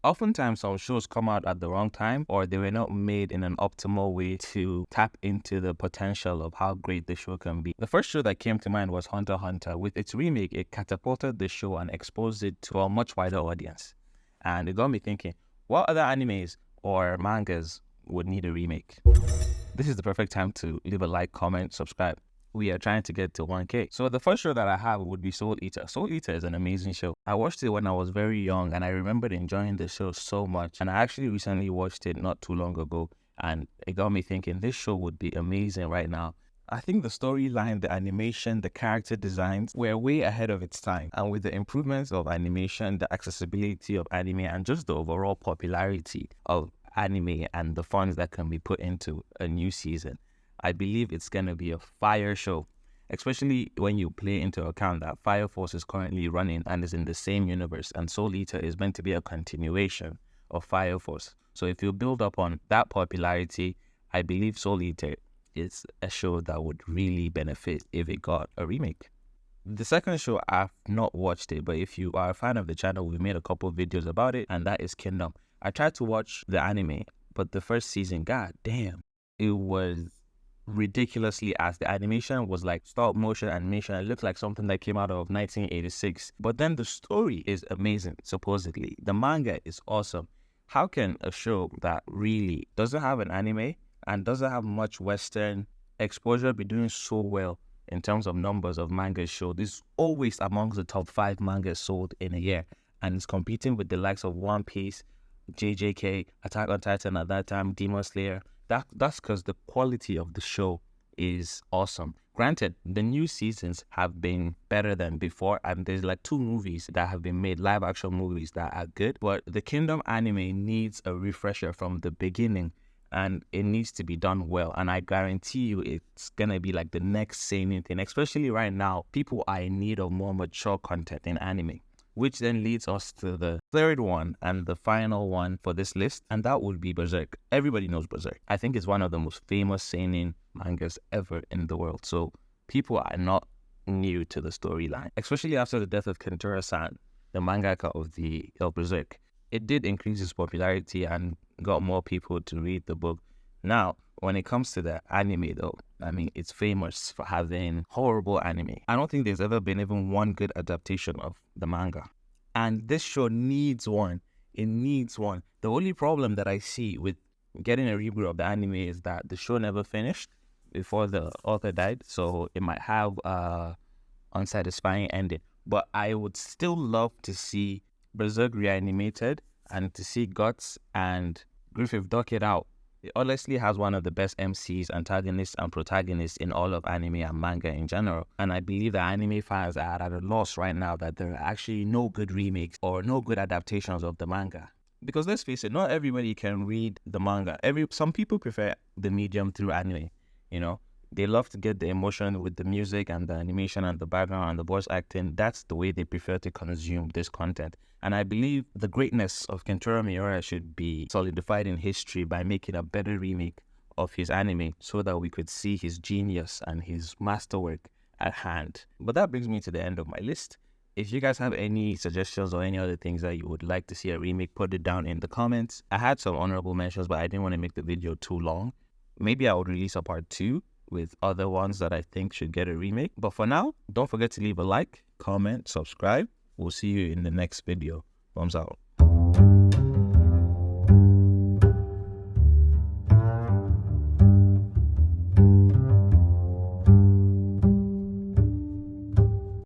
Oftentimes, some shows come out at the wrong time, or they were not made in an optimal way to tap into the potential of how great the show can be. The first show that came to mind was Hunter x Hunter. With its remake, it catapulted the show and exposed it to a much wider audience. And it got me thinking, what other animes or mangas would need a remake? This is the perfect time to leave a like, comment, subscribe. We are trying to get to 1K. So the first show that I have would be Soul Eater. Soul Eater is an amazing show. I watched it when I was very young and I remembered enjoying the show so much. And I actually recently watched it not too long ago and it got me thinking this show would be amazing right now. I think the storyline, the animation, the character designs were way ahead of its time. And with the improvements of animation, the accessibility of anime, and just the overall popularity of anime and the funds that can be put into a new season, I believe it's going to be a fire show, especially when you play into account that Fire Force is currently running and is in the same universe, and Soul Eater is meant to be a continuation of Fire Force. So if you build up on that popularity, I believe Soul Eater is a show that would really benefit if it got a remake. The second show, I've not watched it, but if you are a fan of the channel, we made a couple of videos about it, and that is Kingdom. I tried to watch the anime, but the first season, god damn, it was ridiculously as the animation was like stop motion animation. It looked like something that came out of 1986. But then the story is amazing, supposedly. The manga is awesome. How can a show that really doesn't have an anime and doesn't have much Western exposure be doing so well in terms of numbers of mangas sold? This is always amongst the top 5 mangas sold in a year, and it's competing with the likes of One Piece, JJK, Attack on Titan at that time, Demon Slayer. That's because the quality of the show is awesome. Granted, the new seasons have been better than before, and there's like 2 movies that have been made, live action movies that are good, but the Kingdom anime needs a refresher from the beginning, and it needs to be done well. And I guarantee you it's gonna be like the next same thing, especially right now. People are in need of more mature content in anime, which then leads us to the third one and the final one for this list, and that would be Berserk. Everybody knows Berserk. I think it's one of the most famous seinen mangas ever in the world, so people are not new to the storyline, especially after the death of Kentaro-san, the mangaka of Berserk. It did increase its popularity and got more people to read the book. Now, when it comes to the anime though, I mean, it's famous for having horrible anime. I don't think there's ever been even one good adaptation of the manga. And this show needs one. It needs one. The only problem that I see with getting a reboot of the anime is that the show never finished before the author died. So it might have a unsatisfying ending. But I would still love to see Berserk reanimated and to see Guts and Griffith duck it out. It honestly has one of the best MCs, antagonists, and protagonists in all of anime and manga in general. And I believe that anime fans are at a loss right now that there are actually no good remakes or no good adaptations of the manga. Because let's face it, not everybody can read the manga. Some people prefer the medium through anime, you know. They love to get the emotion with the music and the animation and the background and the voice acting. That's the way they prefer to consume this content. And I believe the greatness of Kentaro Miura should be solidified in history by making a better remake of his anime so that we could see his genius and his masterwork at hand. But that brings me to the end of my list. If you guys have any suggestions or any other things that you would like to see a remake, put it down in the comments. I had some honorable mentions, but I didn't want to make the video too long. Maybe I would release a part 2 with other ones that I think should get a remake. But for now, don't forget to leave a like, comment, subscribe. We'll see you in the next video. Thumbs out.